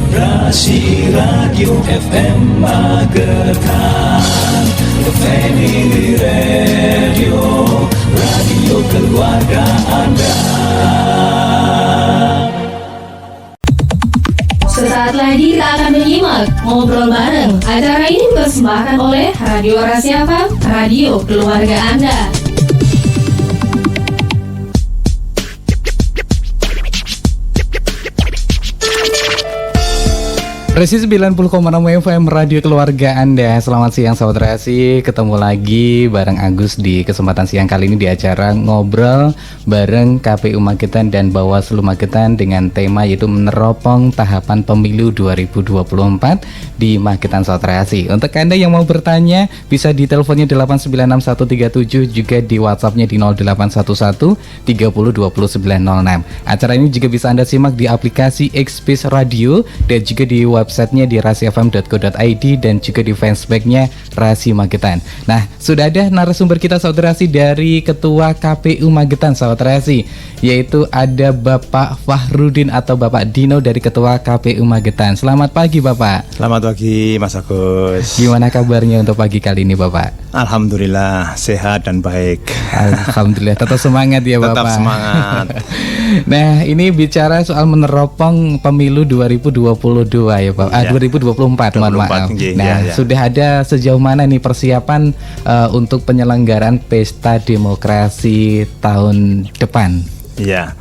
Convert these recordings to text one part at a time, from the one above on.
Rasi Radio FM Magetan, Family Radio, radio keluarga Anda. Sesaat lagi kita akan menyimak ngobrol bareng. Acara ini dipersembahkan oleh Radio Rasi FM, radio keluarga Anda. Resi 90,6 FM Radio Keluarga Anda. Selamat siang Sobat Rasi. Ketemu lagi bareng Agus di kesempatan siang kali ini di acara Ngobrol bareng KPU Magetan dan Bawaslu Magetan dengan tema yaitu meneropong tahapan pemilu 2024 di Magetan Sobat Rasi. Untuk Anda yang mau bertanya bisa di teleponnya 8961137, juga di WhatsAppnya di 0811 302906. Acara ini juga bisa Anda simak di aplikasi Xbis Radio dan juga di websitenya di rasifm.co.id dan juga di fansbacknya Rasi Magetan. Nah, sudah ada narasumber kita Saudara Rasi dari Ketua KPU Magetan Saudara Rasi, yaitu ada Bapak Fahrudin atau Bapak Dino dari Ketua KPU Magetan. Selamat pagi Bapak. Selamat pagi Mas Agus. Gimana kabarnya untuk pagi kali ini Bapak? Alhamdulillah sehat dan baik. Alhamdulillah, tetap semangat ya Bapak. Tetap semangat. Nah, ini bicara soal meneropong pemilu 2022 ya Pak. 2024, mohon maaf. Nah, sudah ada sejauh mana nih persiapan untuk penyelenggaraan pesta demokrasi tahun depan? Iya.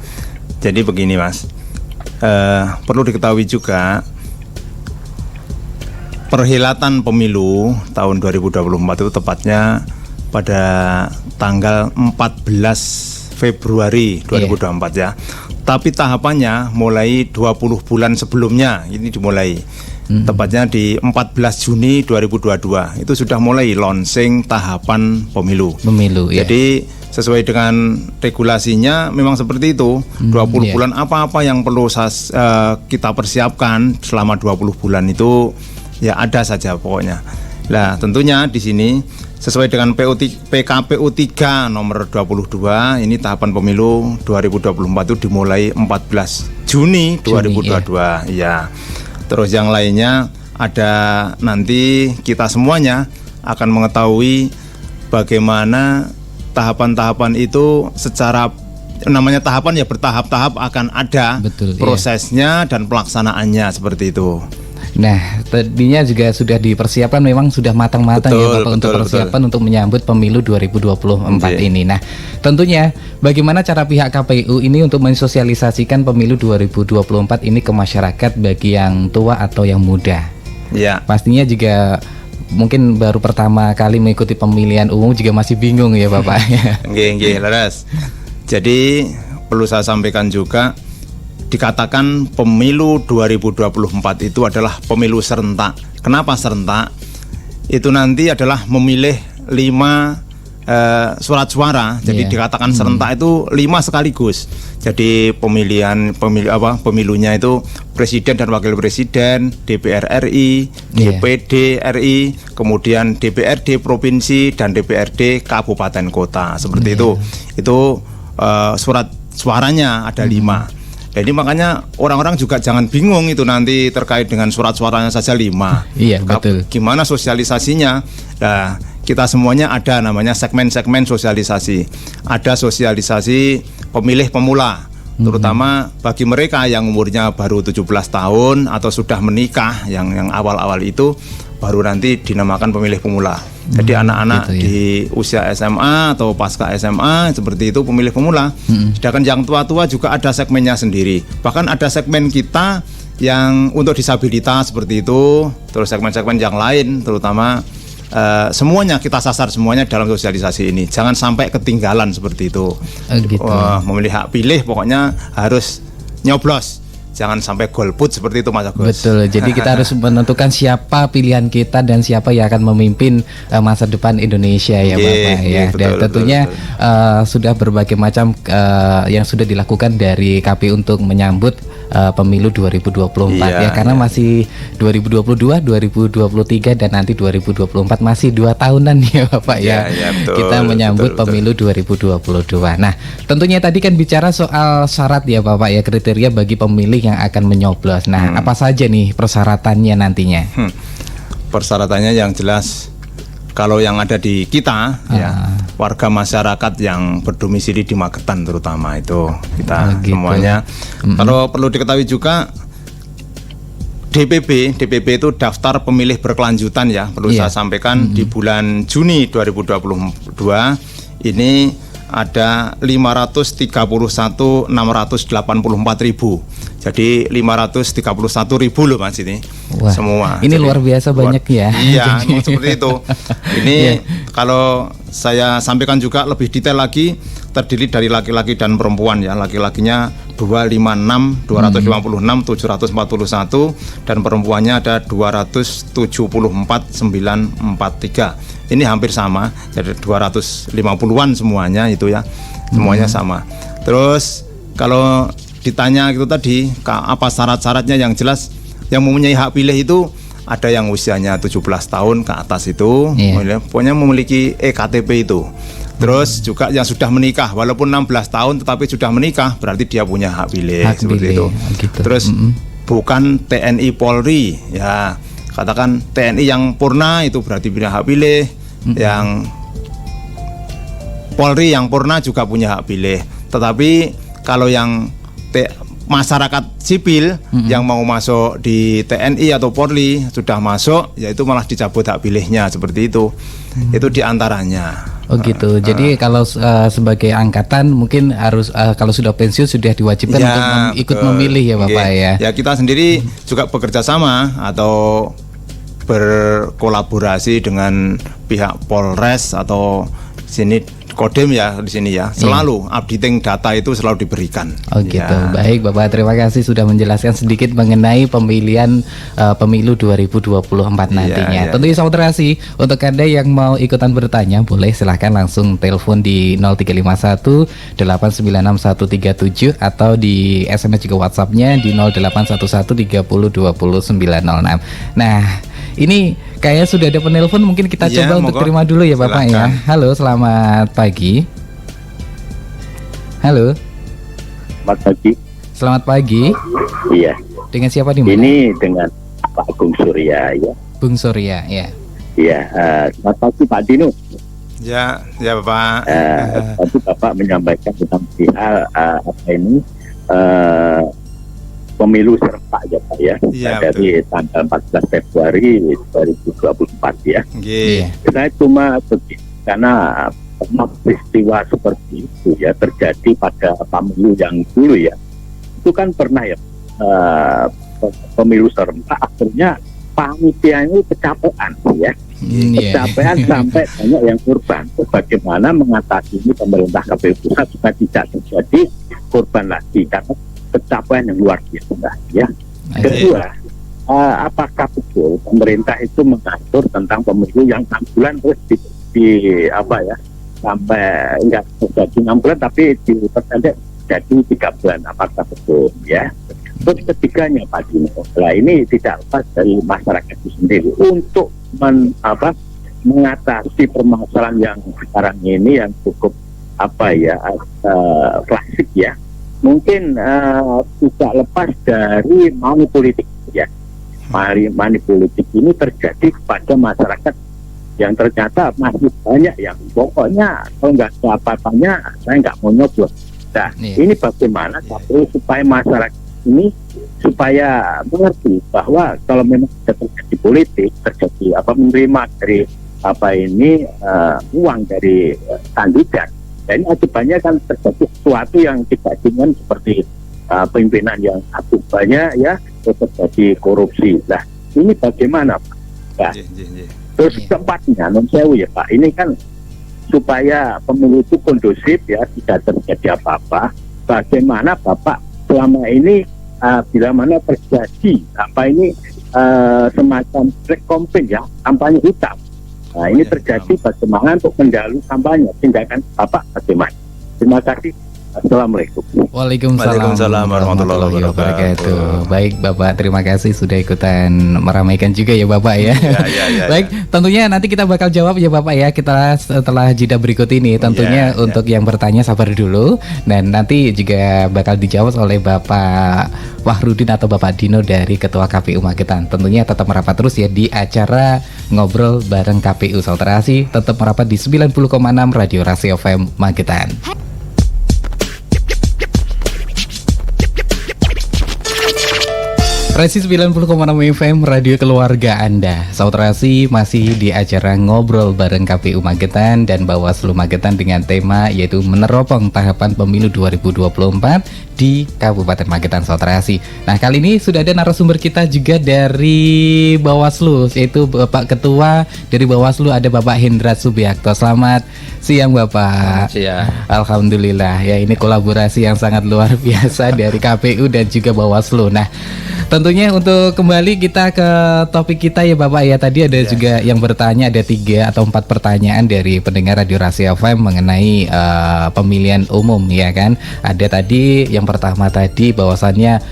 Jadi begini Mas. Perlu diketahui juga perhelatan pemilu tahun 2024 itu tepatnya pada tanggal 14 Februari 2024 ya. Tapi tahapannya mulai 20 bulan sebelumnya ini dimulai. Tepatnya di 14 Juni 2022 itu sudah mulai launching tahapan pemilu. Ya. Jadi sesuai dengan regulasinya memang seperti itu. 20 bulan apa-apa yang perlu kita persiapkan selama 20 bulan itu ya ada saja pokoknya. Nah, tentunya di sini sesuai dengan PKPU 3 nomor 22 ini tahapan pemilu 2024 itu dimulai 14 Juni 2022 ya. Terus yang lainnya ada nanti kita semuanya akan mengetahui bagaimana tahapan-tahapan itu secara namanya tahapan ya bertahap-tahap akan ada. Betul, prosesnya dan pelaksanaannya seperti itu. Nah, tadinya juga sudah dipersiapkan, memang sudah matang-matang ya Bapak untuk persiapan untuk menyambut pemilu 2024 ini. Nah, tentunya bagaimana cara pihak KPU ini untuk mensosialisasikan pemilu 2024 ini ke masyarakat bagi yang tua atau yang muda? Ya. Pastinya juga mungkin baru pertama kali mengikuti pemilihan umum juga masih bingung ya Bapak. Nggih, leres. Jadi perlu saya sampaikan juga, dikatakan pemilu 2024 itu adalah pemilu serentak. Kenapa serentak? Itu nanti adalah memilih 5 surat suara. Jadi dikatakan serentak itu 5 sekaligus. Jadi pemilunya itu presiden dan wakil presiden, DPR RI, DPD RI, kemudian DPRD provinsi dan DPRD kabupaten kota. Seperti itu. Itu surat suaranya ada 5. Jadi makanya orang-orang juga jangan bingung itu nanti terkait dengan surat suaranya saja 5. Iya, betul. Gimana sosialisasinya? Nah, kita semuanya ada namanya segmen-segmen sosialisasi. Ada sosialisasi pemilih pemula, terutama bagi mereka yang umurnya baru 17 tahun atau sudah menikah, yang awal-awal itu baru nanti dinamakan pemilih pemula. Jadi anak-anak gitu, di usia SMA atau pasca SMA seperti itu pemilih pemula. Sedangkan yang tua-tua juga ada segmennya sendiri. Bahkan ada segmen kita yang untuk disabilitas seperti itu. Terus segmen-segmen yang lain terutama semuanya kita sasar semuanya dalam sosialisasi ini. Jangan sampai ketinggalan seperti itu. Gitu. Memilih hak pilih pokoknya harus nyoblos. Jangan sampai golput seperti itu Mas Agus. Betul, jadi kita harus menentukan siapa pilihan kita dan siapa yang akan memimpin masa depan Indonesia ya Bapak ya. Dan tentunya sudah berbagai macam yang sudah dilakukan dari KPU untuk menyambut pemilu 2024 Iya, ya, karena iya. masih 2022, 2023 dan nanti 2024 masih 2 tahunan ya Bapak ya. Iya, betul, Kita menyambut betul, pemilu 2022. Nah, tentunya tadi kan bicara soal syarat ya Bapak ya, kriteria bagi pemilih yang akan menyoblos. Nah, apa saja nih persyaratannya nantinya? Persyaratannya yang jelas, kalau yang ada di kita ya, warga masyarakat yang berdomisili di Magetan terutama itu kita gitu. semuanya. Kalau perlu diketahui juga, DPP itu daftar pemilih berkelanjutan ya, perlu Iya. saya sampaikan di bulan Juni 2022 ini ada 531.684.000. Jadi 531.000 loh Mas ini. Wah, semua. ini Jadi, luar biasa banyak ya. Iya, Jadi- memang seperti itu. Ini Iya. kalau saya sampaikan juga lebih detail lagi, terdiri dari laki-laki dan perempuan ya. Laki-lakinya 256.741 dan perempuannya ada 274.943. Ini hampir sama, jadi 250-an semuanya itu ya. Semuanya sama. Terus kalau ditanya itu tadi apa syarat-syaratnya, yang jelas yang mempunyai hak pilih itu ada yang usianya 17 tahun ke atas itu, Iya. pokoknya memiliki EKTP itu. Terus juga yang sudah menikah, walaupun 16 tahun tetapi sudah menikah, berarti dia punya hak pilih, Hak seperti pilih, itu. gitu. Terus bukan TNI Polri ya, katakan TNI yang purna itu berarti punya hak pilih, yang Polri yang purna juga punya hak pilih. Tetapi kalau yang masyarakat sipil yang mau masuk di TNI atau Polri sudah masuk, yaitu malah dicabut hak pilihnya, seperti itu. Itu diantaranya. Oh gitu. Jadi kalau sebagai angkatan mungkin harus kalau sudah pensiun sudah diwajibkan Ya, untuk ikut betul. memilih ya Bapak Oke. ya. Ya, kita sendiri juga bekerja sama atau berkolaborasi dengan pihak Polres atau sini Kodim ya di sini ya. Selalu updating data itu selalu diberikan. Oh gitu. Ya. Baik Bapak, terima kasih sudah menjelaskan sedikit mengenai pemilihan pemilu 2024 nantinya. iya. Tentunya Sobat Terasi, untuk Anda yang mau ikutan bertanya boleh silahkan langsung telepon di 0351 896 137 atau di SMS juga WhatsApp-nya di 0811 30 20 906. Nah, ini kayaknya sudah ada penelpon, mungkin kita Iya, coba untuk monggo. terima dulu ya Bapak ya. Silakan. Halo, selamat pagi. Halo, Selamat pagi. selamat pagi. Iya, Dengan siapa di mana? ini dengan Pak Agung Surya ya. Bung Surya, ya. Iya, selamat pagi Pak Dino. Ya, ya Bapak. Tadi Bapak menyampaikan tentang hal apa ini pemilu serentak ya Pak ya. Iya, Dari tanggal 14 Februari 2024 ya. Nggih. Iya. Saya cuma begini, karena pernah peristiwa seperti itu ya terjadi pada pemilu yang dulu ya. Itu kan pernah ya pemilu serentak, akhirnya panitia ini kecapean ya. Iya. Kecapean sampai banyak yang korban. Bagaimana mengatasi ini pemerintah KPU pusat supaya tidak terjadi korban lagi karena kecapean yang luar biasa ya. Kedua, apakah betul pemerintah itu mengatur tentang pemilu yang 6 bulan terus di apa ya sampai enggak terjadi 6 bulan tapi diperpendek jadi 3 bulan, apakah betul ya? Terus ketiganya Pak Dino, nah ini tidak lepas dari masyarakat itu sendiri untuk mengatasi permasalahan yang sekarang ini yang cukup klasik ya. Mungkin tidak lepas dari money politik ya. Money politik ini terjadi kepada masyarakat yang ternyata masih banyak yang pokoknya kalau nggak ada apa-apanya saya nggak mau nyoblos. Nah, ini bagaimana supaya masyarakat ini supaya mengerti bahwa kalau memang terjadi politik, terjadi menerima dari uang dari kandidat. Dan ini akibatnya kan terjadi sesuatu yang tidak diinginkan seperti pimpinan yang satu banyak ya, terjadi korupsi. Nah, ini bagaimana Pak? Nah, terus keempatnya, non sewu ya Pak, ini kan supaya pemilu itu kondusif ya, tidak terjadi apa-apa. Bagaimana Bapak selama ini bila mana terjadi semacam black campaign ya, kampanye hitam. Nah, ini terjadi bagaimana untuk mendahului kampanye, tindakan Bapak bagaimana? Terima kasih. Assalamualaikum. Waalaikumsalam warahmatullahi wabarakatuh. Baik Bapak, terima kasih sudah ikutan meramaikan juga ya Bapak ya. Ya. Baik, tentunya nanti kita bakal jawab ya Bapak ya. Kita setelah jeda berikut ini tentunya untuk yang bertanya sabar dulu, dan nanti juga bakal dijawab oleh Bapak Wahrudin atau Bapak Dino dari Ketua KPU Magetan. Tentunya tetap merapat terus ya di acara Ngobrol Bareng KPU. Saudara Rasi tetap merapat di 90,6 Radio Rasi FM Magetan. Rasi 90,6 FM Radio Keluarga Anda. Saudara Rasi masih di acara Ngobrol Bareng KPU Magetan dan Bawaslu Magetan dengan tema yaitu meneropong tahapan pemilu 2024 di Kabupaten Magetan, Saudara Rasi. Nah, kali ini sudah ada narasumber kita juga dari Bawaslu, yaitu Bapak Ketua dari Bawaslu, ada Bapak Hendra Subiakto. Selamat siang Bapak. Siang. Alhamdulillah ya, ini kolaborasi yang sangat luar biasa dari KPU dan juga Bawaslu. Nah, tentunya untuk kembali kita ke topik kita ya Bapak ya. Tadi ada juga yang bertanya, ada 3 atau 4 pertanyaan dari pendengar Radio Rasi FM mengenai pemilihan umum ya kan. Ada tadi yang pertama tadi bahwasannya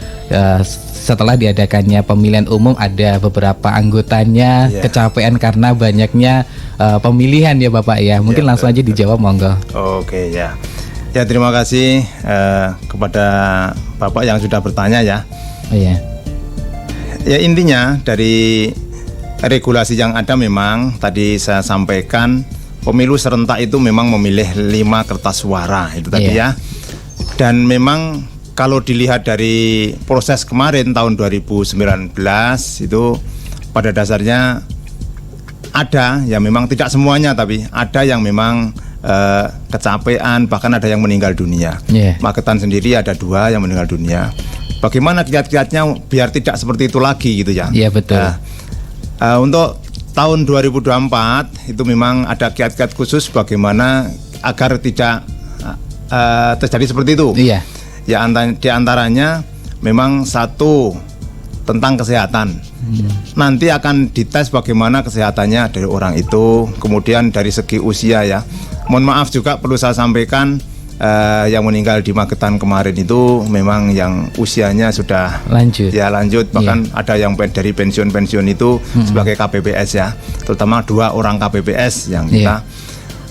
setelah diadakannya pemilihan umum ada beberapa anggotanya kecapean karena banyaknya pemilihan ya Bapak ya. Mungkin langsung aja dijawab monggo. Oke ya. Ya, terima kasih kepada Bapak yang sudah bertanya ya. Oh iya. Ya, intinya dari regulasi yang ada memang tadi saya sampaikan pemilu serentak itu memang memilih 5 kertas suara itu tadi ya. Dan memang kalau dilihat dari proses kemarin tahun 2019 itu pada dasarnya ada ya, memang tidak semuanya tapi ada yang memang kecapean, bahkan ada yang meninggal dunia. Magetan sendiri ada 2 yang meninggal dunia. Bagaimana kiat-kiatnya biar tidak seperti itu lagi gitu ya? Iya betul. Untuk tahun 2024 itu memang ada kiat-kiat khusus bagaimana agar tidak terjadi seperti itu. Iya. Ya, di antaranya memang satu tentang kesehatan. Nanti akan dites bagaimana kesehatannya dari orang itu, kemudian dari segi usia ya. Mohon maaf juga perlu saya sampaikan yang meninggal di Magetan kemarin itu memang yang usianya sudah lanjut, bahkan ada yang dari pensiun itu sebagai KPPS ya, terutama 2 orang KPPS yang kita.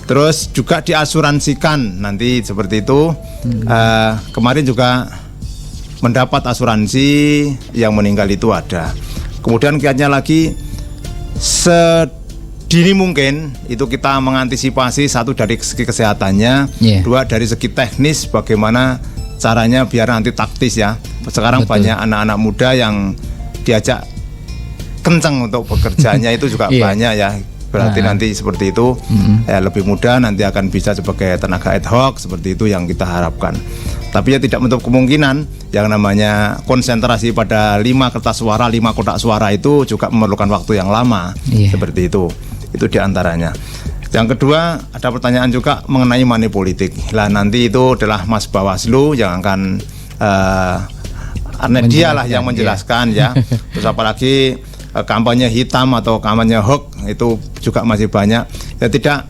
Terus juga diasuransikan nanti seperti itu. Kemarin juga mendapat asuransi yang meninggal itu ada. Kemudian kiatnya lagi sedini mungkin itu kita mengantisipasi, satu dari segi kesehatannya, 2 dari segi teknis bagaimana caranya biar nanti taktis ya. Sekarang banyak anak-anak muda yang diajak kenceng untuk bekerjanya itu juga banyak ya. Berarti nanti seperti itu lebih mudah, nanti akan bisa sebagai tenaga ad hoc, seperti itu yang kita harapkan. Tapi ya tidak menutup kemungkinan yang namanya konsentrasi pada 5 kertas suara, 5 kotak suara itu juga memerlukan waktu yang lama, seperti itu. Itu diantaranya. Yang kedua, ada pertanyaan juga mengenai money politik. Lah nanti itu adalah Mas Bawaslu yang akan dia lah yang menjelaskan ya. Terus apalagi kampanye hitam atau kampanye hoax itu juga masih banyak. Ya, tidak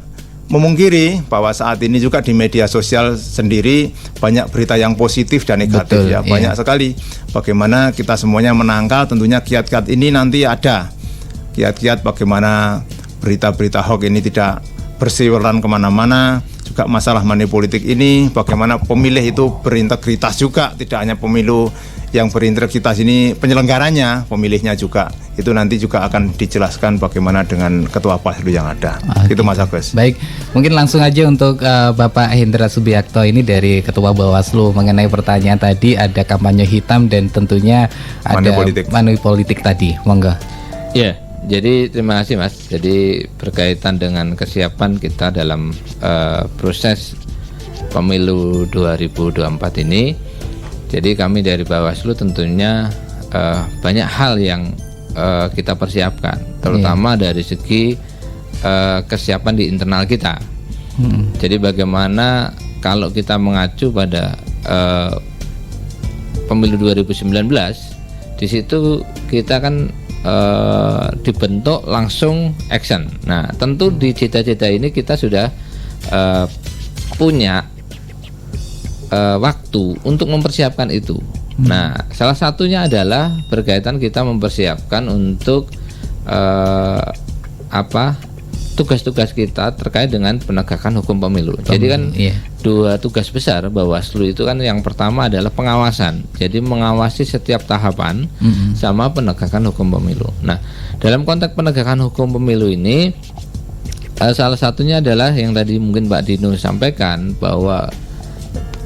memungkiri bahwa saat ini juga di media sosial sendiri banyak berita yang positif dan negatif. Betul, ya banyak sekali. Bagaimana kita semuanya menangkal, tentunya kiat-kiat ini nanti ada kiat-kiat bagaimana berita-berita hoax ini tidak berseliweran kemana-mana. Juga masalah money politik ini, bagaimana pemilih itu berintegritas juga, tidak hanya pemilu yang berintegritas ini penyelenggaranya, pemilihnya juga. Itu nanti juga akan dijelaskan bagaimana dengan ketua Bawaslu yang ada. Itu Mas Agus. Baik, mungkin langsung aja untuk Bapak Hendra Subiakto ini dari Ketua Bawaslu mengenai pertanyaan tadi, ada kampanye hitam dan tentunya ada money politik tadi. Monggo. Ya, jadi terima kasih Mas. Jadi berkaitan dengan kesiapan kita dalam proses pemilu 2024 ini. Jadi kami dari Bawaslu tentunya banyak hal yang kita persiapkan, terutama dari segi kesiapan di internal kita. Jadi bagaimana kalau kita mengacu pada pemilu 2019, di situ kita kan dibentuk langsung action. Nah, tentu di cita-cita ini kita sudah punya waktu untuk mempersiapkan itu. Nah, salah satunya adalah berkaitan kita mempersiapkan untuk tugas-tugas kita terkait dengan penegakan hukum pemilu. Jadi kan dua tugas besar Bawaslu itu kan, yang pertama adalah pengawasan. Jadi mengawasi setiap tahapan sama penegakan hukum pemilu. Nah, dalam konteks penegakan hukum pemilu ini salah satunya adalah yang tadi mungkin Pak Dino sampaikan, bahwa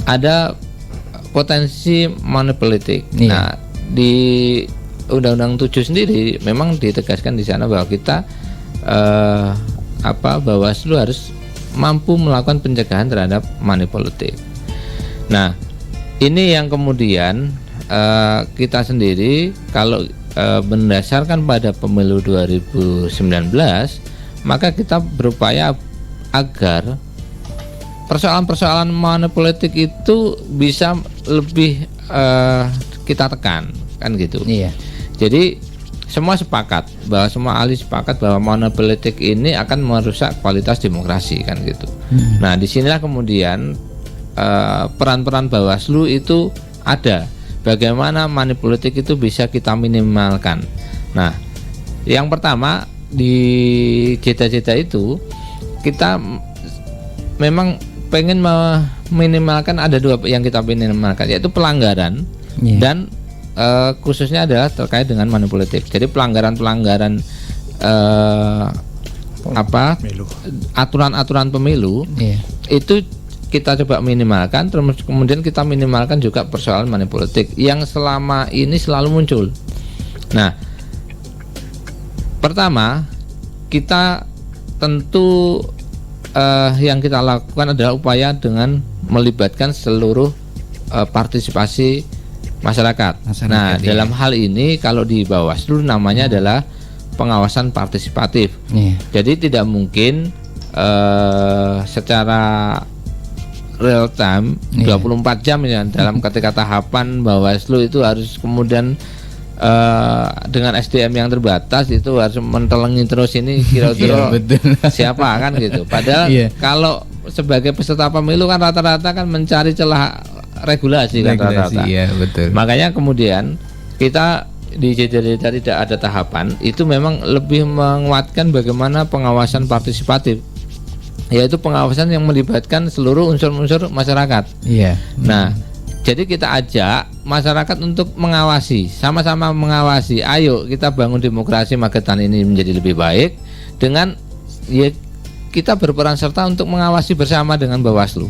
ada potensi manipulatif. Nah, di Undang-Undang 7 sendiri memang ditegaskan di sana bahwa kita Bawaslu harus mampu melakukan pencegahan terhadap manipulatif. Nah, ini yang kemudian kita sendiri kalau berdasarkan pada pemilu 2019, maka kita berupaya agar persoalan-persoalan manipulatif itu bisa lebih kita tekan, kan gitu. Jadi semua sepakat bahwa semua ahli sepakat bahwa manipulatif ini akan merusak kualitas demokrasi, kan gitu. Nah, disinilah kemudian peran-peran Bawaslu itu ada. Bagaimana manipulatif itu bisa kita minimalkan. Nah, yang pertama di cita-cita itu kita memang pengen meminimalkan, ada dua yang kita minimalkan, yaitu pelanggaran dan khususnya adalah terkait dengan manipulatif. Jadi pelanggaran-pelanggaran aturan-aturan pemilu itu kita coba minimalkan. Terus kemudian kita minimalkan juga persoalan manipulatif yang selama ini selalu muncul. Nah, pertama kita tentu yang kita lakukan adalah upaya dengan melibatkan seluruh partisipasi masyarakat. Nah, dalam hal ini kalau di Bawaslu namanya adalah pengawasan partisipatif. Jadi tidak mungkin secara real time 24 jam ya dalam ketika tahapan Bawaslu itu harus kemudian dengan SDM yang terbatas itu harus mentelengi terus ini kira-kira siapa, kan gitu. Padahal kalau sebagai peserta pemilu kan rata-rata kan mencari celah regulasi kan rata-rata. Makanya kemudian kita di cita-cita tidak ada tahapan itu memang lebih menguatkan bagaimana pengawasan partisipatif, yaitu pengawasan yang melibatkan seluruh unsur-unsur masyarakat. Nah, jadi kita ajak masyarakat untuk mengawasi, sama-sama mengawasi. Ayo kita bangun demokrasi Magetan ini menjadi lebih baik dengan kita berperan serta untuk mengawasi bersama dengan Bawaslu.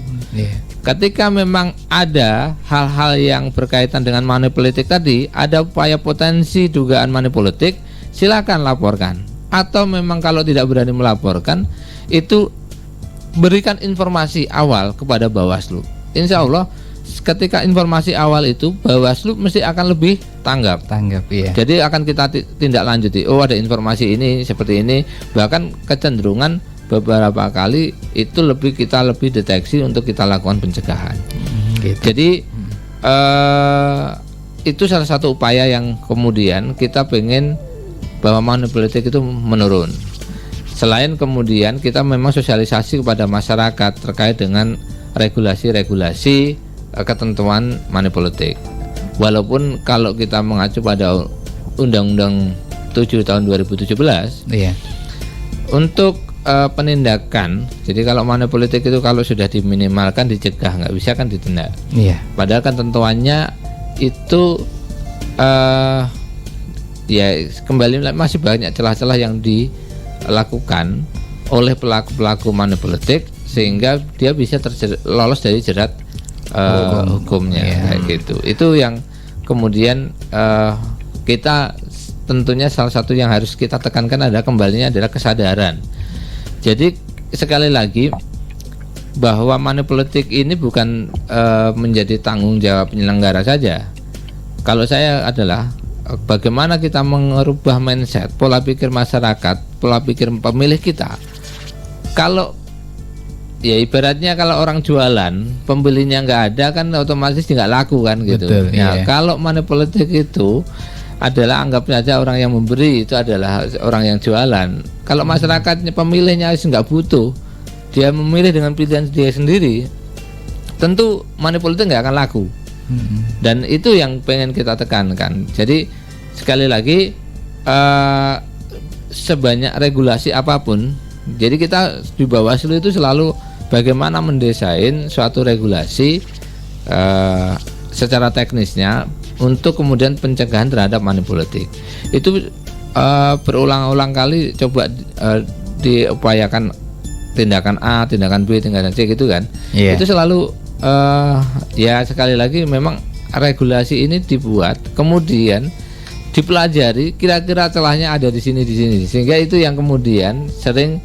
Ketika memang ada hal-hal yang berkaitan dengan manipulatif tadi, ada upaya potensi dugaan manipulatif, silakan laporkan. Atau memang kalau tidak berani melaporkan, itu berikan informasi awal kepada Bawaslu. Insya Allah ketika informasi awal itu Bawaslu mesti akan lebih tanggap. Jadi akan kita tindak lanjuti. Oh, ada informasi ini seperti ini. Bahkan kecenderungan beberapa kali itu kita lebih deteksi untuk kita lakukan pencegahan. Jadi itu salah satu upaya yang kemudian kita pengen bahwa manipulatif itu menurun. Selain kemudian kita memang sosialisasi kepada masyarakat terkait dengan regulasi-regulasi ketentuan manipulatif. Walaupun kalau kita mengacu pada Undang-Undang 7 tahun 2017 untuk penindakan, jadi kalau manipulatif itu kalau sudah diminimalkan dicegah, nggak bisa kan ditindak. Padahal kan tentuannya itu kembali masih banyak celah-celah yang dilakukan oleh pelaku-pelaku manipulatif sehingga dia bisa lolos dari jerat hukumnya kayak gitu. Itu yang kemudian kita tentunya salah satu yang harus kita tekankan kembalinya adalah kesadaran. Jadi sekali lagi bahwa manipulatif ini bukan menjadi tanggung jawab penyelenggara saja. Kalau saya adalah bagaimana kita merubah mindset, pola pikir masyarakat, pola pikir pemilih kita. Kalau ibaratnya kalau orang jualan, pembelinya nggak ada kan otomatis nggak laku kan gitu. Kalau manipulatif itu adalah anggap saja orang yang memberi itu adalah orang yang jualan. Kalau masyarakatnya pemilihnya nggak butuh, dia memilih dengan pilihan dia sendiri, tentu money politik nggak akan laku. Dan itu yang pengen kita tekankan. Jadi sekali lagi sebanyak regulasi apapun, jadi kita di Bawaslu itu selalu bagaimana mendesain suatu regulasi secara teknisnya untuk kemudian pencegahan terhadap money politik. Itu berulang-ulang kali coba diupayakan tindakan A, tindakan B, tindakan C gitu kan. Itu selalu ya sekali lagi memang regulasi ini dibuat kemudian dipelajari kira-kira celahnya ada di sini sehingga itu yang kemudian sering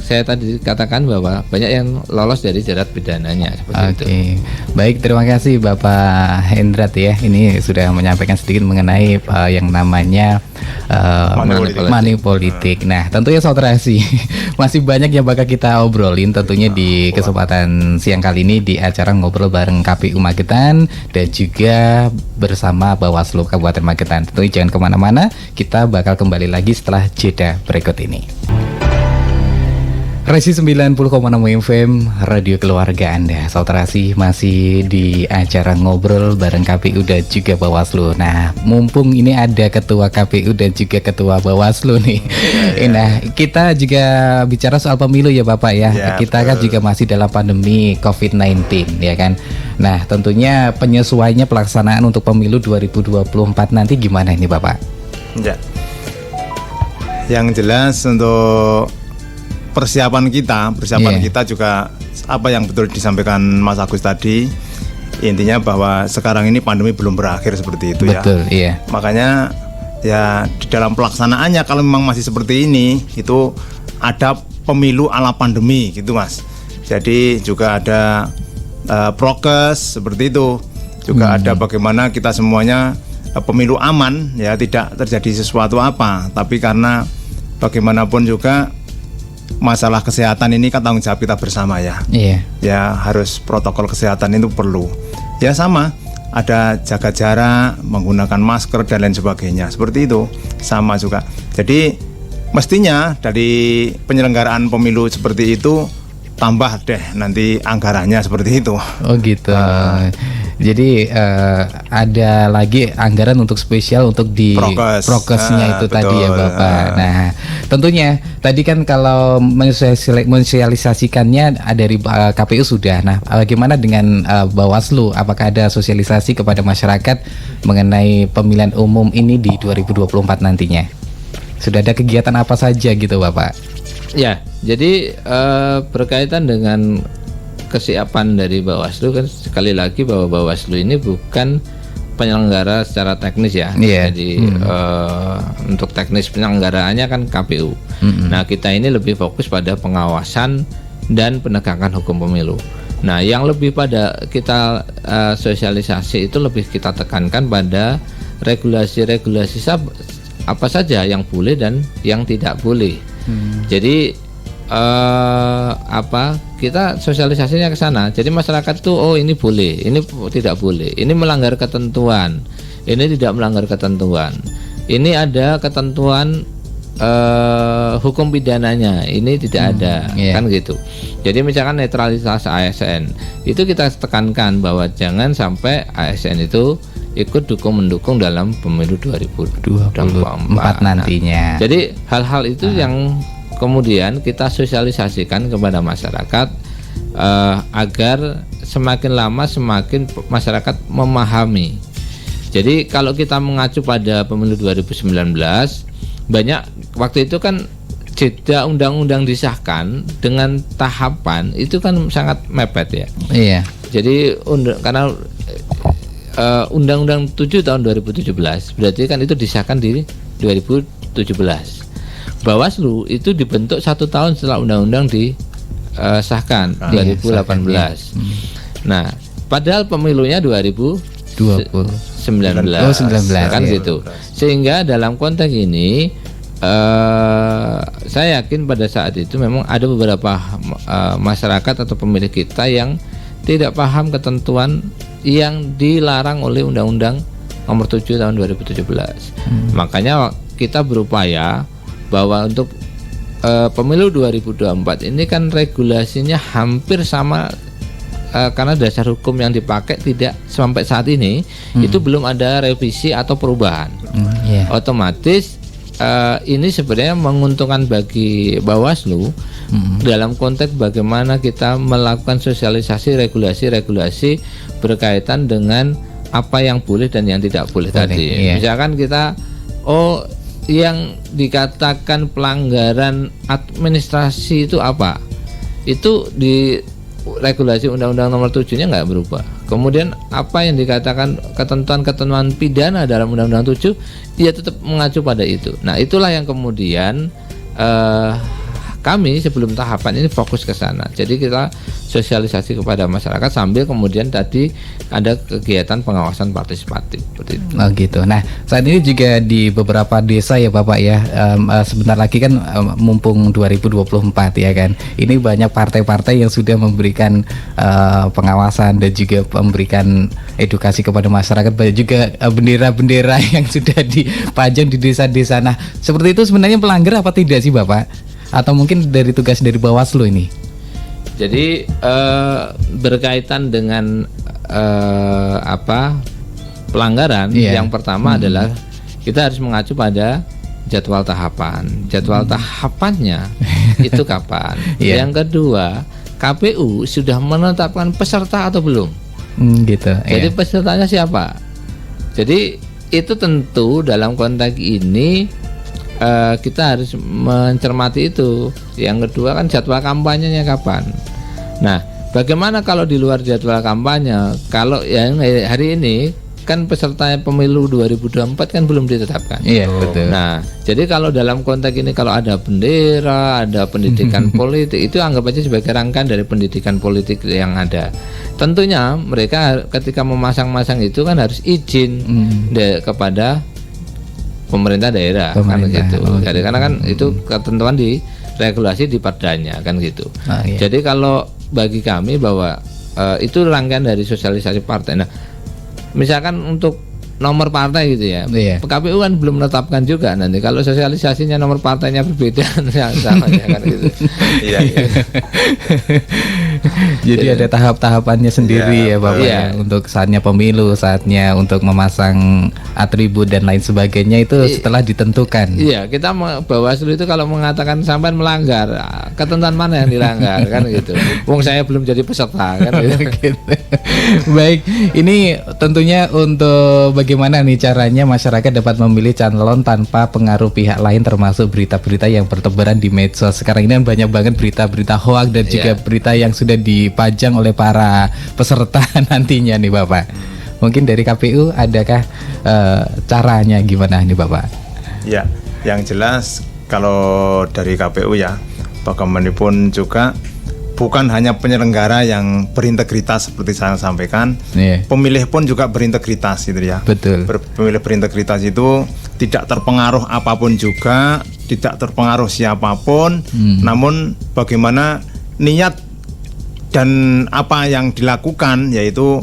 saya tadi katakan bahwa banyak yang lolos dari jerat pidananya seperti itu. Baik, terima kasih Bapak Hendrat ya. Ini sudah menyampaikan sedikit mengenai yang namanya money politik. Nah, tentunya Saudara Rasi masih banyak yang bakal kita obrolin tentunya di kesempatan siang kali ini di acara Ngobrol bareng KPU Magetan dan juga bersama Bawaslu Kabupaten Magetan. Tentunya jangan kemana-mana, kita bakal kembali lagi setelah jeda berikut ini. Resi 90,6 FM Radio Keluarga Anda. Saudara Rasi masih di acara Ngobrol bareng KPU dan juga Bawaslu. Nah, mumpung ini ada Ketua KPU dan juga Ketua Bawaslu nih. Nah, kita juga bicara soal pemilu ya Bapak ya. Kita kan juga masih dalam pandemi COVID-19 ya kan. Nah, tentunya penyesuaiannya pelaksanaan untuk pemilu 2024 nanti gimana ini Bapak? Ya. Yang jelas untuk persiapan kita juga apa yang betul disampaikan Mas Agus tadi, intinya bahwa sekarang ini pandemi belum berakhir seperti itu. Betul, ya. Makanya ya di dalam pelaksanaannya kalau memang masih seperti ini itu ada pemilu ala pandemi gitu Mas. Jadi juga ada prokes seperti itu. Juga ada bagaimana kita semuanya pemilu aman ya, tidak terjadi sesuatu apa, tapi karena bagaimanapun juga masalah kesehatan ini kan tanggung jawab kita bersama ya. Ya harus protokol kesehatan itu perlu. Ya sama, ada jaga jarak, menggunakan masker dan lain sebagainya. Seperti itu, sama juga. Jadi mestinya dari penyelenggaraan pemilu seperti itu tambah deh nanti anggarannya seperti itu. Oh gitu. Jadi ada lagi anggaran untuk spesial untuk di prokesnya itu betul. Tadi ya Bapak. Nah, tentunya tadi kan kalau mensosialisasikannya dari KPU sudah. Nah, bagaimana dengan Bawaslu? Apakah ada sosialisasi kepada masyarakat mengenai pemilihan umum ini di 2024 nantinya? Sudah ada kegiatan apa saja gitu Bapak? Ya, jadi berkaitan dengan kesiapan dari Bawaslu kan sekali lagi bahwa Bawaslu ini bukan penyelenggara secara teknis ya. Jadi untuk teknis penyelenggaraannya kan KPU. Nah, kita ini lebih fokus pada pengawasan dan penegakan hukum pemilu. Nah, yang lebih pada kita sosialisasi itu lebih kita tekankan pada regulasi-regulasi apa saja yang boleh dan yang tidak boleh. Jadi kita sosialisasinya ke sana. Jadi masyarakat tuh ini boleh, ini tidak boleh, ini melanggar ketentuan, ini tidak melanggar ketentuan, ini ada ketentuan hukum pidananya, ini tidak ada, kan gitu. Jadi misalkan netralitas ASN itu kita tekankan bahwa jangan sampai ASN itu ikut mendukung dalam pemilu 2024 nantinya. Jadi hal-hal itu yang kemudian kita sosialisasikan kepada masyarakat agar semakin lama semakin masyarakat memahami. Jadi kalau kita mengacu pada pemilu 2019, banyak waktu itu kan jeda undang-undang disahkan dengan tahapan itu kan sangat mepet ya. Iya. Jadi karena Undang-Undang 7 tahun 2017 berarti kan itu disahkan di 2017. Bawaslu itu dibentuk 1 tahun setelah undang-undang disahkan 2018. Nah, padahal pemilunya 2019 kan gitu. Sehingga dalam konteks ini saya yakin pada saat itu memang ada beberapa masyarakat atau pemilih kita yang tidak paham ketentuan yang dilarang oleh Undang-Undang Nomor 7 tahun 2017. Makanya kita berupaya bahwa untuk pemilu 2024 ini kan regulasinya hampir sama karena dasar hukum yang dipakai tidak sampai saat ini itu belum ada revisi atau perubahan. Otomatis ini sebenarnya menguntungkan bagi Bawaslu dalam konteks bagaimana kita melakukan sosialisasi regulasi berkaitan dengan apa yang boleh dan yang tidak boleh tadi. Misalkan kita yang dikatakan pelanggaran administrasi itu apa? Itu di regulasi Undang-Undang Nomor 7-nya nggak berubah. Kemudian apa yang dikatakan ketentuan-ketentuan pidana dalam Undang-Undang 7, dia tetap mengacu pada itu. Nah, itulah yang kemudian kami sebelum tahapan ini fokus ke sana. Jadi kita sosialisasi kepada masyarakat sambil kemudian tadi ada kegiatan pengawasan partisipatif seperti itu. Oh gitu. Nah, saat ini juga di beberapa desa ya Bapak ya, sebentar lagi kan mumpung 2024 ya kan. Ini banyak partai-partai yang sudah memberikan pengawasan dan juga memberikan edukasi kepada masyarakat. Banyak juga bendera-bendera yang sudah dipajang di desa-desa. Nah, seperti itu sebenarnya pelanggar apa tidak sih Bapak? Atau mungkin dari tugas dari Bawaslu ini? Jadi berkaitan dengan pelanggaran, yang pertama adalah kita harus mengacu pada jadwal tahapan. Jadwal tahapannya itu kapan? Yang kedua, KPU sudah menetapkan peserta atau belum? Gitu. Jadi pesertanya siapa? Jadi itu tentu dalam konteks ini kita harus mencermati itu. Yang kedua kan jadwal kampanyenya kapan. Nah, bagaimana kalau di luar jadwal kampanye? Kalau yang hari ini kan peserta pemilu 2024 kan belum ditetapkan. Iya, betul. Nah, jadi kalau dalam konteks ini kalau ada bendera, ada pendidikan politik, itu anggap aja sebagai rangkaian dari pendidikan politik yang ada. Tentunya mereka ketika memasang-masang itu kan harus izin kepada pemerintah daerah kan gitu. Jadi karena kan itu ketentuan di regulasi di perdanya kan gitu. Jadi kalau bagi kami bahwa itu rangkaian dari sosialisasi partai. Nah, misalkan untuk nomor partai gitu ya, KPU kan belum menetapkan juga nanti kalau sosialisasinya nomor partainya berbeda sama ya kan gitu. Jadi ada tahap-tahapannya sendiri ya Bapak ya, untuk saatnya pemilu, saatnya untuk memasang atribut dan lain sebagainya itu setelah ditentukan. Iya, kita Bawaslu itu kalau mengatakan sampai melanggar, ketentuan mana yang dilanggar kan gitu. Wong saya belum jadi peserta kan gitu. Baik, ini tentunya untuk bagaimana nih caranya masyarakat dapat memilih calon tanpa pengaruh pihak lain, termasuk berita-berita yang bertebaran di medsos. Sekarang ini kan banyak banget berita-berita hoak dan juga berita yang sudah dipajang oleh para peserta nantinya nih Bapak. Mungkin dari KPU adakah caranya gimana nih Bapak? Ya, yang jelas kalau dari KPU ya, bagaimanapun juga bukan hanya penyelenggara yang berintegritas seperti saya sampaikan, pemilih pun juga berintegritas gitu ya. Betul. Pemilih berintegritas itu tidak terpengaruh apapun juga, tidak terpengaruh siapapun, namun bagaimana niat dan apa yang dilakukan yaitu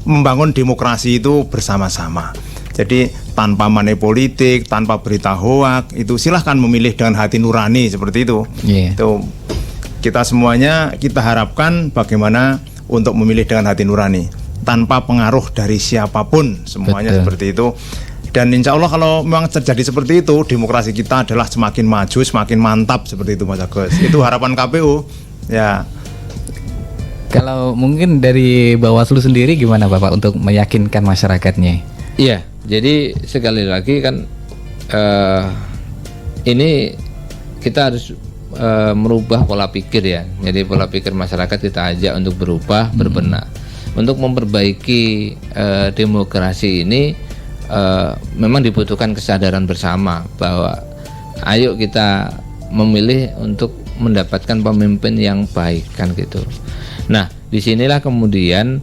membangun demokrasi itu bersama-sama. Jadi tanpa money politik, tanpa berita hoak, itu silahkan memilih dengan hati nurani seperti itu. Itu kita semuanya kita harapkan bagaimana untuk memilih dengan hati nurani tanpa pengaruh dari siapapun, semuanya seperti itu. Dan insya Allah kalau memang terjadi seperti itu, demokrasi kita adalah semakin maju, semakin mantap seperti itu Mas Agus. Itu harapan KPU ya. Kalau mungkin dari Bawaslu sendiri gimana Bapak untuk meyakinkan masyarakatnya? Iya, jadi sekali lagi kan ini kita harus merubah pola pikir ya. Jadi pola pikir masyarakat kita ajak untuk berubah, berbenah. Untuk memperbaiki demokrasi ini memang dibutuhkan kesadaran bersama bahwa ayo kita memilih untuk mendapatkan pemimpin yang baik kan gitu. Nah, disinilah kemudian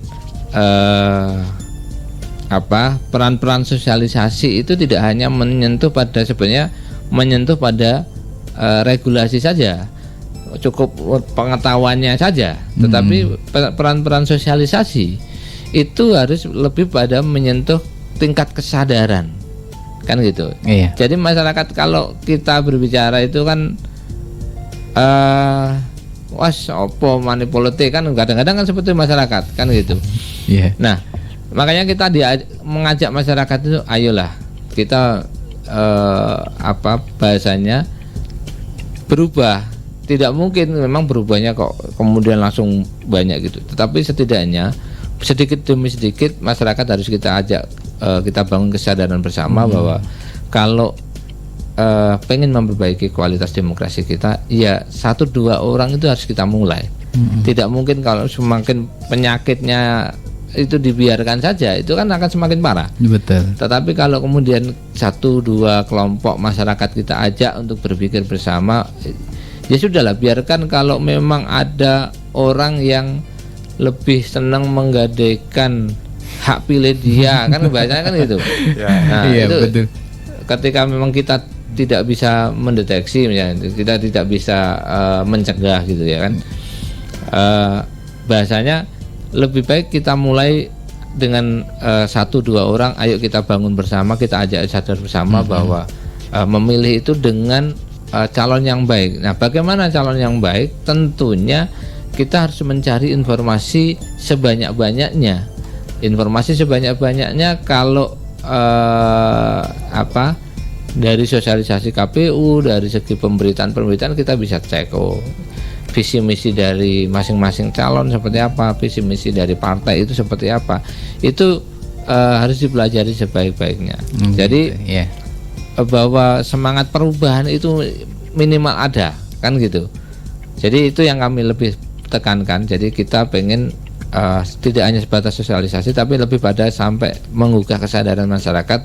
peran-peran sosialisasi itu tidak hanya menyentuh pada regulasi saja, cukup pengetahuannya saja, tetapi peran-peran sosialisasi itu harus lebih pada menyentuh tingkat kesadaran, kan gitu. Jadi masyarakat kalau kita berbicara itu kan was opo manipulate kan kadang-kadang kan seperti masyarakat kan gitu. Iya. Nah, makanya kita mengajak masyarakat itu ayolah kita bahasanya berubah. Tidak mungkin memang berubahnya kok kemudian langsung banyak gitu. Tetapi setidaknya sedikit demi sedikit masyarakat harus kita ajak, kita bangun kesadaran bersama bahwa kalau pengen memperbaiki kualitas demokrasi kita, ya 1-2 orang itu harus kita mulai. Tidak mungkin kalau semakin penyakitnya itu dibiarkan saja, itu kan akan semakin parah. Betul. Tetapi kalau kemudian 1-2 kelompok masyarakat kita ajak untuk berpikir bersama, ya sudahlah, biarkan kalau memang ada orang yang lebih senang menggadaikan hak pilih dia kan bahasanya kan gitu. Nah, Iya, itu betul. ketika memang kita tidak bisa mendeteksi, misalnya kita tidak bisa mencegah gitu ya kan, bahasanya lebih baik kita mulai dengan 1-2 orang, ayo kita bangun bersama, kita ajak sadar bersama bahwa memilih itu dengan calon yang baik. Nah, bagaimana calon yang baik? Tentunya kita harus mencari informasi sebanyak-banyaknya. Informasi sebanyak-banyaknya kalau dari sosialisasi KPU, dari segi pemberitaan kita bisa cek visi misi dari masing-masing calon seperti apa, visi misi dari partai itu seperti apa. Itu harus dipelajari sebaik-baiknya. Jadi bahwa semangat perubahan itu minimal ada, kan gitu. Jadi itu yang kami lebih tekankan. Jadi kita pengen tidak hanya sebatas sosialisasi, tapi lebih pada sampai menggugah kesadaran masyarakat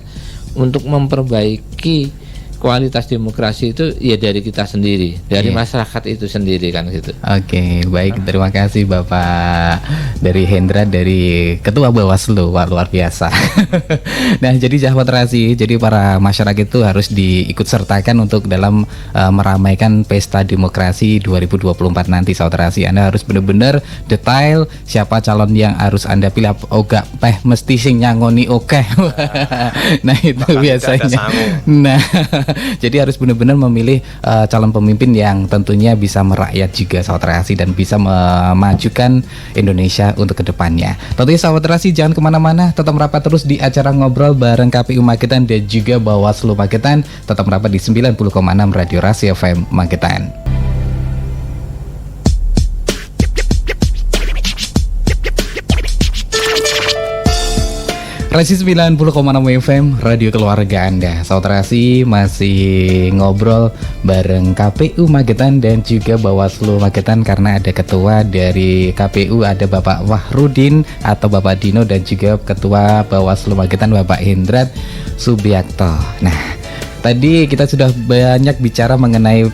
untuk memperbaiki kualitas demokrasi itu ya dari kita sendiri, dari masyarakat itu sendiri kan gitu. Oke, baik, terima kasih Bapak dari Hendra, dari Ketua Bawaslu. Wah, luar biasa. Nah, jadi sahabat Terasi, jadi para masyarakat itu harus diikut sertakan untuk dalam meramaikan pesta demokrasi 2024 nanti, sahabat Terasi. Anda harus benar-benar detail siapa calon yang harus Anda pilih. Oga peh mesti sing nyangoni oke. Nah, itu biasanya. Nah, jadi harus benar-benar memilih calon pemimpin yang tentunya bisa merakyat juga, sahabat Terasi, dan bisa memajukan Indonesia untuk kedepannya. Tentunya sahabat Terasi jangan kemana-mana, tetap merapat terus di acara ngobrol bareng KPU Magetan dan juga Bawaslu Magetan. Tetap merapat di 90,6 Radio Rasi FM Magetan. Rasi 90,6 FM, radio keluarga Anda. Sahabat Rasi masih ngobrol bareng KPU Magetan dan juga Bawaslu Magetan, karena ada ketua dari KPU, ada Bapak Wahrudin atau Bapak Dino, dan juga ketua Bawaslu Magetan Bapak Hendrat Subiakto. Nah, tadi kita sudah banyak bicara mengenai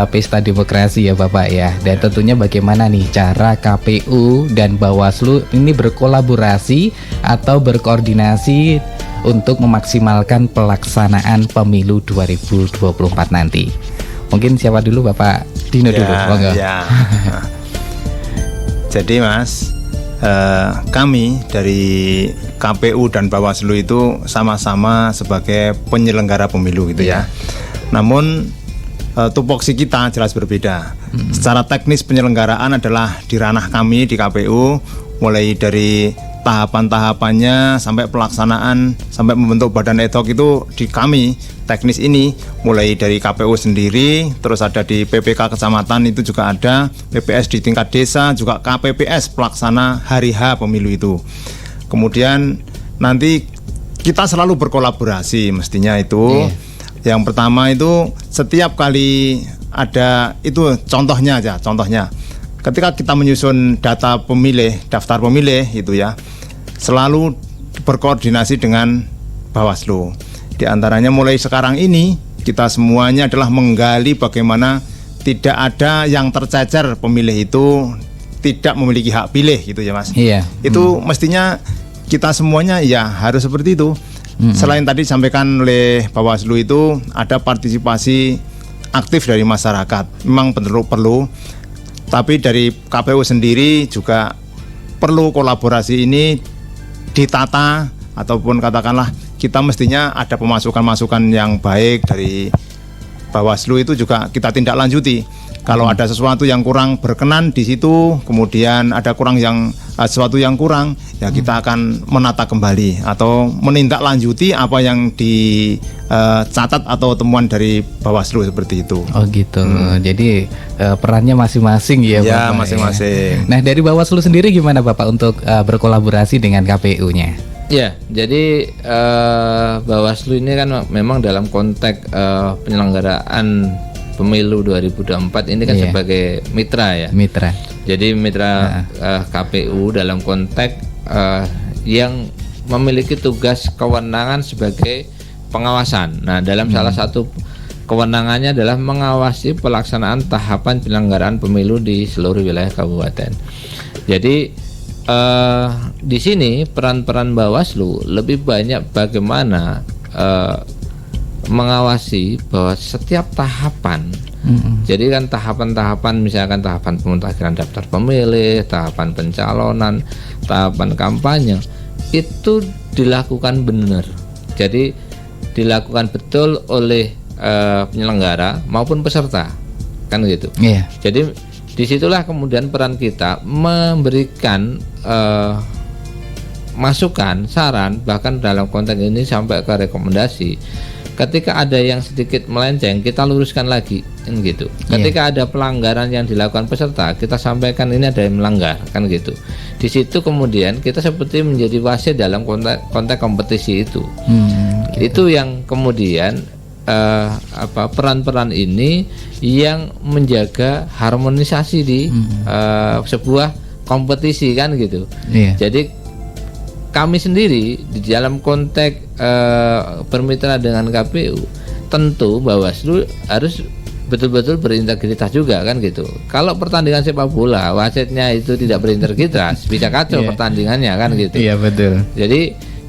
pesta demokrasi ya Bapak ya, dan tentunya bagaimana nih cara KPU dan Bawaslu ini berkolaborasi atau berkoordinasi untuk memaksimalkan pelaksanaan pemilu 2024 nanti. Mungkin siapa dulu, Bapak Dino dulu? Ya. Jadi Mas, kami dari KPU dan Bawaslu itu sama-sama sebagai penyelenggara pemilu gitu ya. Namun tupoksi kita jelas berbeda. Secara teknis penyelenggaraan adalah di ranah kami di KPU, mulai dari tahapan-tahapannya sampai pelaksanaan sampai membentuk badan ad hoc itu di kami. Teknis ini mulai dari KPU sendiri, terus ada di PPK kecamatan itu juga ada, PPS di tingkat desa, juga KPPS pelaksana hari H pemilu itu. Kemudian nanti kita selalu berkolaborasi mestinya itu. Yang pertama itu setiap kali ada itu contohnya ketika kita menyusun data pemilih, daftar pemilih itu ya, selalu berkoordinasi dengan Bawaslu. Di antaranya mulai sekarang ini kita semuanya adalah menggali bagaimana tidak ada yang tercecer pemilih itu tidak memiliki hak pilih gitu ya Mas. Iya. Itu mestinya kita semuanya ya harus seperti itu. Selain tadi disampaikan oleh Bawaslu itu ada partisipasi aktif dari masyarakat, memang perlu. Tapi dari KPU sendiri juga perlu kolaborasi ini ditata, ataupun katakanlah kita mestinya ada pemasukan-masukan yang baik dari Bawaslu itu juga kita tindak lanjuti. Kalau ada sesuatu yang kurang berkenan di situ, kemudian ada sesuatu yang kurang, ya kita akan menata kembali atau menindaklanjuti apa yang dicatat atau temuan dari Bawaslu seperti itu. Oh gitu. Jadi perannya masing-masing ya, Ya, Bapak. masing-masing. Ya. Nah, dari Bawaslu sendiri gimana Bapak untuk berkolaborasi dengan KPU-nya? Ya, jadi Bawaslu ini kan memang dalam konteks penyelenggaraan Pemilu 2024 ini kan sebagai mitra ya. Mitra. Jadi mitra KPU dalam konteks yang memiliki tugas kewenangan sebagai pengawasan. Nah, dalam salah satu kewenangannya adalah mengawasi pelaksanaan tahapan penyelenggaraan pemilu di seluruh wilayah kabupaten. Jadi di sini peran-peran Bawaslu lebih banyak bagaimana mengawasi bahwa setiap tahapan, jadi kan tahapan-tahapan, misalkan tahapan pemutakhiran daftar pemilih, tahapan pencalonan, tahapan kampanye, itu dilakukan benar. Jadi dilakukan betul oleh penyelenggara maupun peserta, kan gitu. Iya. Jadi disitulah kemudian peran kita memberikan masukan, saran, bahkan dalam konteks ini sampai ke rekomendasi. Ketika ada yang sedikit melenceng, kita luruskan lagi, kan gitu. Ketika ada pelanggaran yang dilakukan peserta, kita sampaikan ini ada yang melanggar, kan gitu. Di situ kemudian kita seperti menjadi wasit dalam konteks kompetisi itu. Itu yang kemudian peran-peran ini yang menjaga harmonisasi di sebuah kompetisi, kan gitu. Jadi kami sendiri di dalam konteks bermitra dengan KPU, tentu Bawaslu harus betul-betul berintegritas juga, kan gitu. Kalau pertandingan sepak bola wasitnya itu tidak berintegritas, bisa kacau pertandingannya, kan gitu. Iya, betul.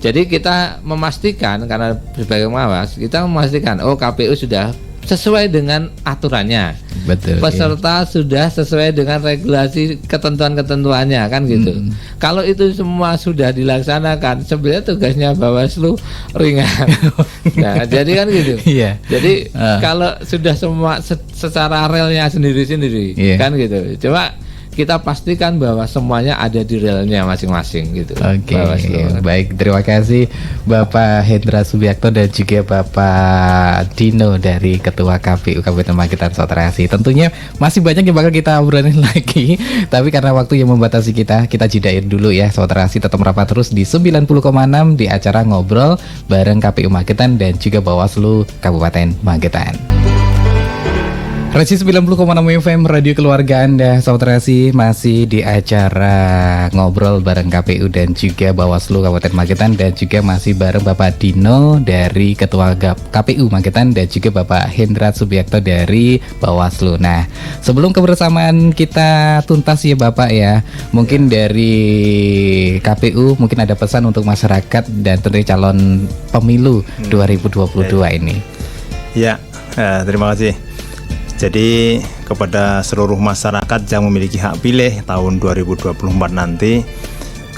Jadi kita memastikan, karena sebagai pengawas kita memastikan KPU sudah sesuai dengan aturannya. Betul. Peserta sudah sesuai dengan regulasi ketentuan-ketentuannya, kan gitu. Kalau itu semua sudah dilaksanakan, sebenarnya tugasnya Bawaslu ringan. Nah, jadi kan gitu. Iya. Jadi kalau sudah semua secara relnya sendiri-sendiri, kan gitu. Coba kita pastikan bahwa semuanya ada di relnya masing-masing gitu. Oke, baik, terima kasih Bapak Hendra Subiakto dan juga Bapak Dino dari Ketua KPU Kabupaten Magetan Sotrasi. Tentunya masih banyak yang bakal kita obrolin lagi, tapi karena waktu yang membatasi kita jedain dulu ya. Sotrasi tetap merapat terus di 90,6 di acara Ngobrol bareng KPU Magetan dan juga Bawaslu Kabupaten Magetan. Resi 90,6 FM Radio Keluarga Anda, Sobat Resi, masih di acara Ngobrol bareng KPU dan juga Bawaslu Kabupaten Magetan, dan juga masih bareng Bapak Dino dari Ketua KPU Magetan dan juga Bapak Hendra Subiakto dari Bawaslu. Nah, sebelum kebersamaan kita tuntas ya Bapak ya, mungkin dari KPU mungkin ada pesan untuk masyarakat dan tentunya calon pemilu 2022 ini. Ya, terima kasih. Jadi kepada seluruh masyarakat yang memiliki hak pilih tahun 2024 nanti,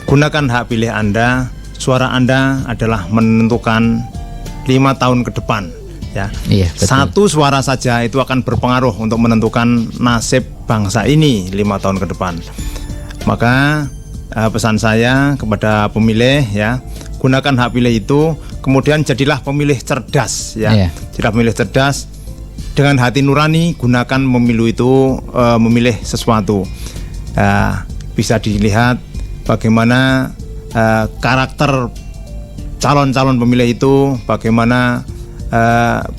gunakan hak pilih Anda. Suara Anda adalah menentukan 5 tahun ke depan, ya. Iya, betul. Satu suara saja itu akan berpengaruh untuk menentukan nasib bangsa ini 5 tahun ke depan. Maka pesan saya kepada pemilih, ya, gunakan hak pilih itu, kemudian jadilah pemilih cerdas, ya. Jadilah pemilih cerdas. Dengan hati nurani, gunakan pemilu itu memilih sesuatu. Bisa dilihat bagaimana karakter calon-calon pemilih itu, bagaimana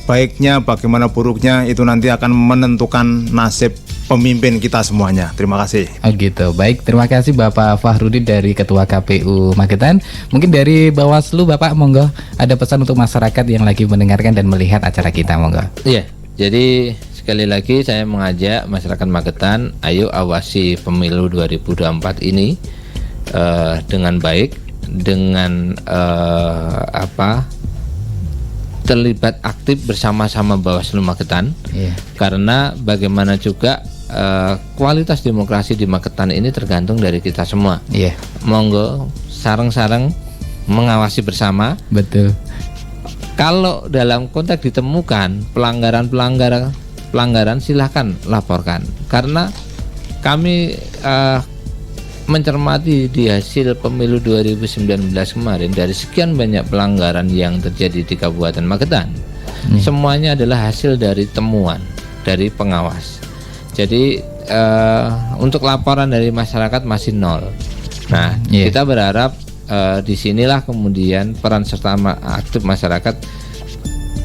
baiknya, bagaimana buruknya, itu nanti akan menentukan nasib pemimpin kita semuanya. Terima kasih. Oh gitu, baik, terima kasih Bapak Fahrudin dari Ketua KPU Magetan. Mungkin dari Bawaslu, Bapak, monggo ada pesan untuk masyarakat yang lagi mendengarkan dan melihat acara kita, monggo. Iya. Jadi sekali lagi saya mengajak masyarakat Magetan, ayo awasi pemilu 2024 ini dengan baik, dengan terlibat aktif bersama-sama Bawaslu Magetan. Karena bagaimana juga kualitas demokrasi di Magetan ini tergantung dari kita semua. Monggo sareng-sareng mengawasi bersama. Betul. Kalau dalam konteks ditemukan pelanggaran-pelanggaran pelanggaran silahkan laporkan, karena kami mencermati di hasil pemilu 2019 kemarin, dari sekian banyak pelanggaran yang terjadi di Kabupaten Magetan, semuanya adalah hasil dari temuan dari pengawas. Jadi untuk laporan dari masyarakat masih nol. Nah, kita berharap disinilah kemudian peran serta aktif masyarakat,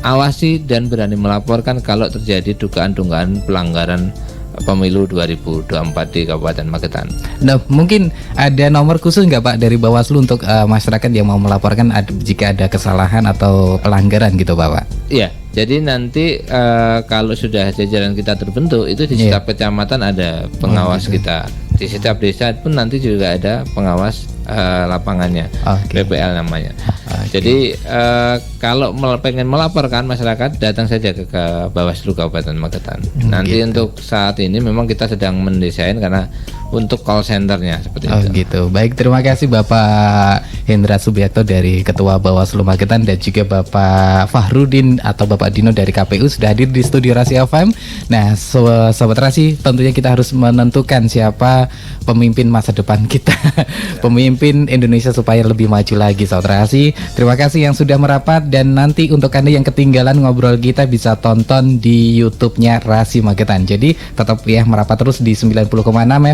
awasi dan berani melaporkan kalau terjadi dugaan-dugaan pelanggaran pemilu 2024 di Kabupaten Magetan. Nah, mungkin ada nomor khusus nggak Pak dari Bawaslu untuk masyarakat yang mau melaporkan jika ada kesalahan atau pelanggaran gitu Pak? Iya, jadi nanti kalau sudah jajaran kita terbentuk, itu di setiap kecamatan ada pengawas kita. Di setiap desa pun nanti juga ada pengawas lapangannya, PPL namanya. Jadi kalau pengen melaporkan masyarakat, datang saja ke Bawaslu Kabupaten Magetan. Nanti untuk saat ini memang kita sedang mendesain karena untuk call centernya seperti itu. Gitu. Baik, terima kasih Bapak Hendra Subiakto dari Ketua Bawaslu Magetan dan juga Bapak Fahrudin atau Bapak Dino dari KPU sudah hadir di studio Rasi FM. Nah, Sobat Rasi, tentunya kita harus menentukan siapa pemimpin masa depan kita, pemimpin Indonesia supaya lebih maju lagi, Sobat Rasi. Terima kasih yang sudah merapat, dan nanti untuk Anda yang ketinggalan ngobrol kita bisa tonton di YouTube-nya Rasi Magetan. Jadi tetap ya merapat terus di 90,6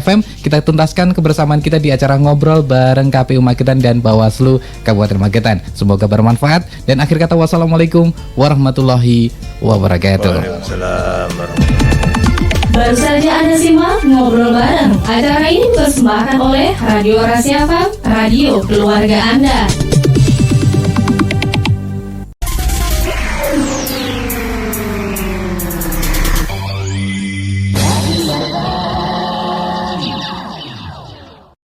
FM. Kita tuntaskan kebersamaan kita di acara ngobrol bareng KPU Magetan dan Bawaslu Kabupaten Magetan. Semoga bermanfaat, dan akhir kata wassalamualaikum warahmatullahi wabarakatuh. Waalaikumsalam warahmatullahi. Baru saja Anda simak ngobrol bareng. Acara ini dipersembahkan oleh Radio Rasi FM, radio keluarga Anda.